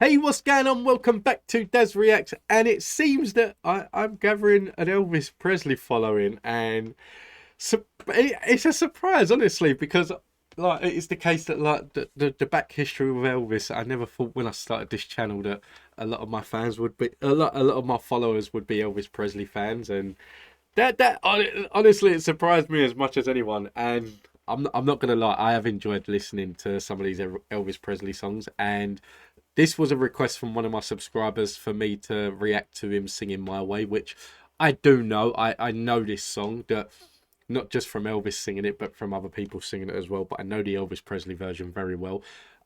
Hey, what's going on? Welcome back to Daz Reacts. And it seems that I'm gathering an Elvis Presley following, and it's a surprise, honestly, because like it's the case that like the back history of Elvis. I never thought when I started this channel that a lot of my fans would be a lot of my followers would be Elvis Presley fans, and that honestly it surprised me as much as anyone. And I'm not gonna lie, I have enjoyed listening to some of these Elvis Presley songs, and this was a request from one of my subscribers for me to react to him singing My Way, which I do know. I know this song, that not just from Elvis singing it, but from other people singing it as well. But I know the Elvis Presley version very well.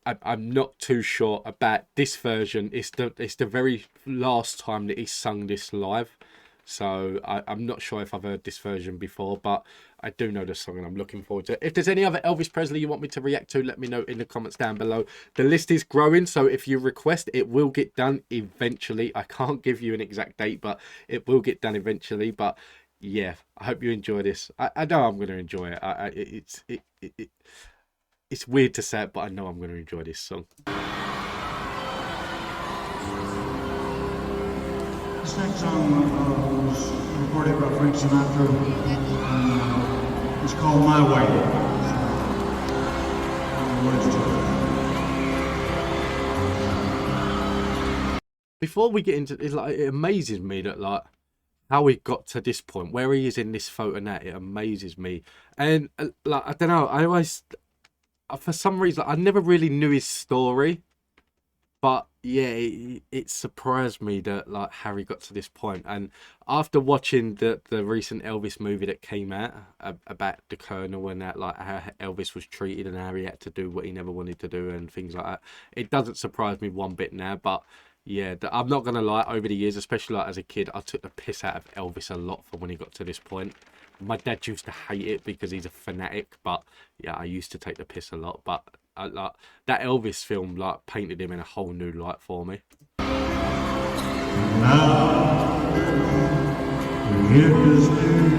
I'm not too sure about this version. It's the very last time that he sung this live. So I'm not sure if I've heard this version before, but I do know the song and I'm looking forward to it. If there's any other Elvis Presley you want me to react to, let me know in the comments down below. The list is growing, so if you request, it will get done eventually. I can't give you an exact date, but it will get done eventually. But yeah, I hope you enjoy this. I know I'm going to enjoy it. It's weird to say it, but I know I'm going to enjoy this song. This next song was recorded by Frank Sinatra, and it's called My Way. Before we get into it, like, it amazes me that like how he got to this point, where he is in this photo now. It amazes me, and like I don't know, I always, for some reason, I never really knew his story. But yeah, it surprised me that like Harry got to this point. And after watching the recent Elvis movie that came out about the Colonel and that, like how Elvis was treated and how he had to do what he never wanted to do and things like that, it doesn't surprise me one bit now. But yeah, I'm not gonna lie, over the years, especially like as a kid, I took the piss out of Elvis a lot for when he got to this point. My dad used to hate it because he's a fanatic, but yeah, I used to take the piss a lot. But like that Elvis film like painted him in a whole new light for me. Now, the end is near,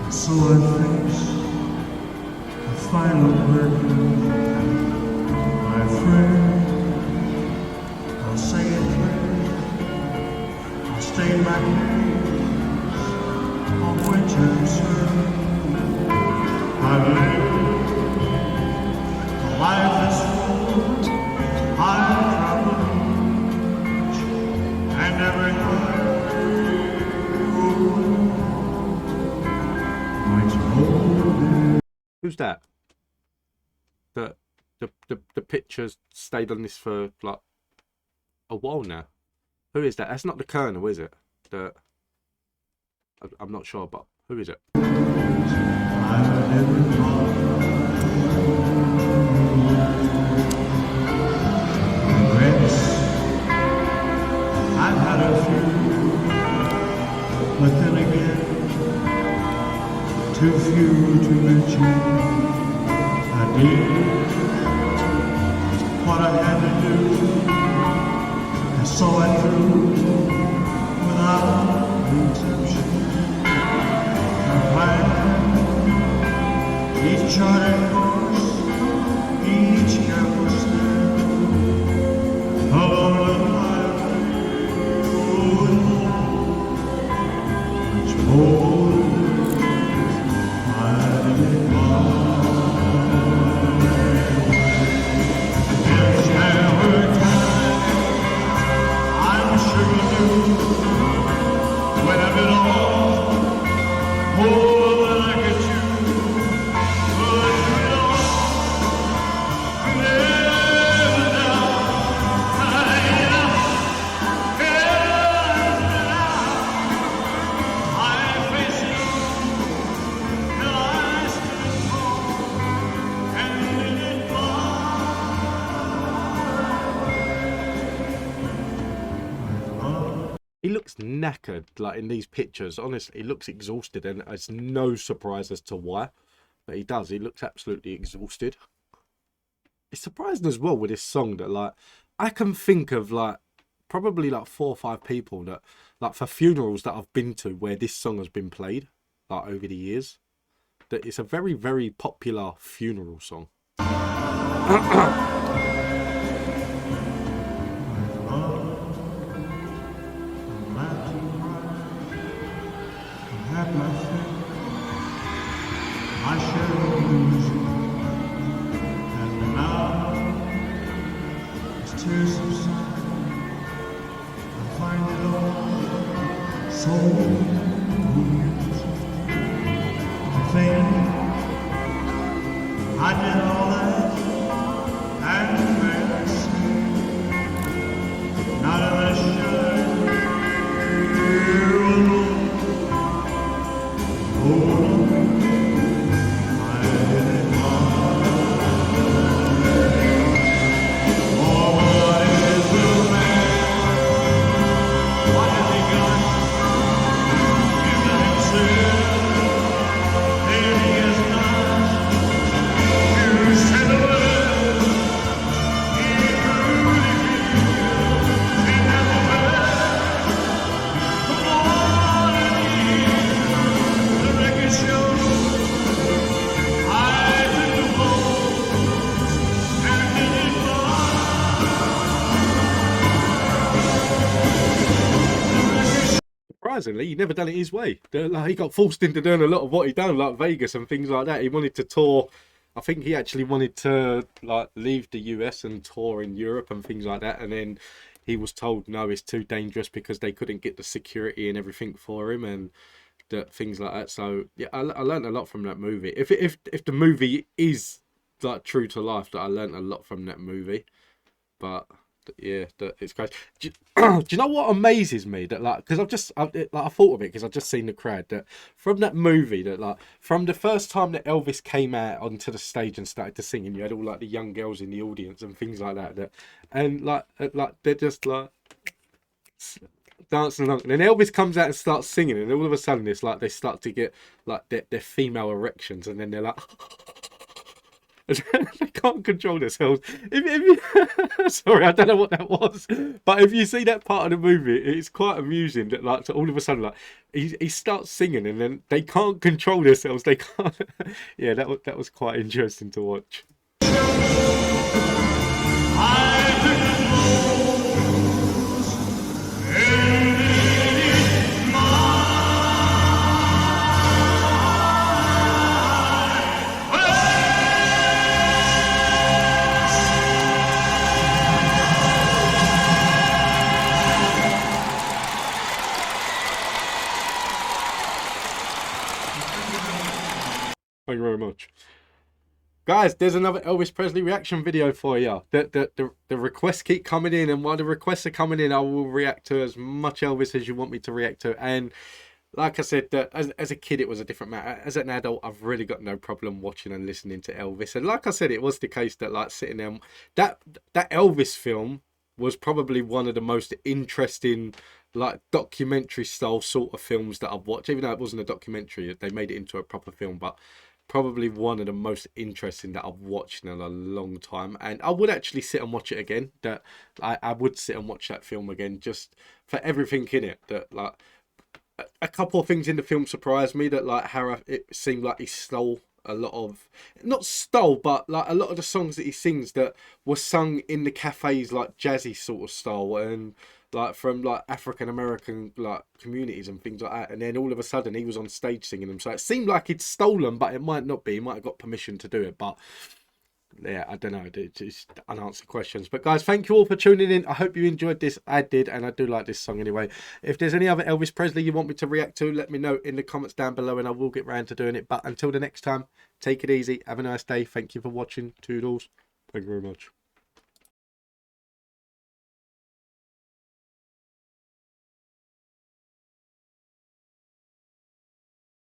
and so I face the final curtain. My friend, I'll say it clear, I'll state my case on which I'm certain. I live a life that's full, high travel each and every highway might hold. Who's that? The pictures stayed on this for like a while now. Who is that? That's not the Colonel, is it? I'm not sure, but who is it? I never thought regrets. I've had a few, but then again, too few to mention. I did what I had to do, and saw it through without exception. I planned each charted course, each careful step along the highway, much more I did if there were times I'm sure you knew when I did all more than I could chew. He looks knackered, like in these pictures. Honestly, he looks exhausted, and it's no surprise as to why. But he does. He looks absolutely exhausted. It's surprising as well with this song that like I can think of like probably like 4 or 5 people that like for funerals that I've been to where this song has been played like over the years. That it's a very, very popular funeral song. tears subside, I find it all so amusing to think I did all that and mercy. Not unless you alone. Hold on, I did it all. What is a man? What has he got? If not himself, then he is not. You said the word, he truly feels, and that's the word. Come on and hear the record show. I took the ball and did it far. Surprisingly, he never done it his way. Like, he got forced into doing a lot of what he done, like Vegas and things like that. He wanted to tour. I think he actually wanted to like leave the US and tour in Europe and things like that. And then he was told no, it's too dangerous because they couldn't get the security and everything for him and things like that. So yeah, I learned a lot from that movie. If the movie is like true to life, that I learned a lot from that movie. But yeah, it's crazy. Do you know what amazes me? That like, because I thought of it because I've just seen the crowd that from that movie, that like from the first time that Elvis came out onto the stage and started to sing, and you had all like the young girls in the audience and things like that, and like they're just like dancing along, and then Elvis comes out and starts singing, and all of a sudden it's like they start to get like their female erections, and then they're like. They can't control themselves. If you, sorry, I don't know what that was, but if you see that part of the movie, it's quite amusing that like so all of a sudden like he starts singing and then they can't control themselves. They can't. Yeah, that was quite interesting to watch. Thank you very much. Guys, there's another Elvis Presley reaction video for you. The requests keep coming in, and while the requests are coming in, I will react to as much Elvis as you want me to react to. And like I said, as a kid, it was a different matter. As an adult, I've really got no problem watching and listening to Elvis. And like I said, it was the case that like sitting there, that Elvis film was probably one of the most interesting like documentary style sort of films that I've watched. Even though it wasn't a documentary, they made it into a proper film, but probably one of the most interesting that I've watched in a long time. And I would actually sit and watch it again. That I would sit and watch that film again just for everything in it. That like a couple of things in the film surprised me, that like how it seemed like he stole a lot of, not stole, but like a lot of the songs that he sings that were sung in the cafes, like jazzy sort of style, and like from like African American like communities and things like that. And then all of a sudden he was on stage singing them, so it seemed like he'd stolen, but it might not be. He might have got permission to do it, but yeah, I don't know. It's just unanswered questions. But guys, thank you all for tuning in. I hope you enjoyed this. I did, and I do like this song anyway. If there's any other Elvis Presley you want me to react to, let me know in the comments down below, and I will get round to doing it. But until the next time, take it easy. Have a nice day. Thank you for watching. Toodles. Thank you very much.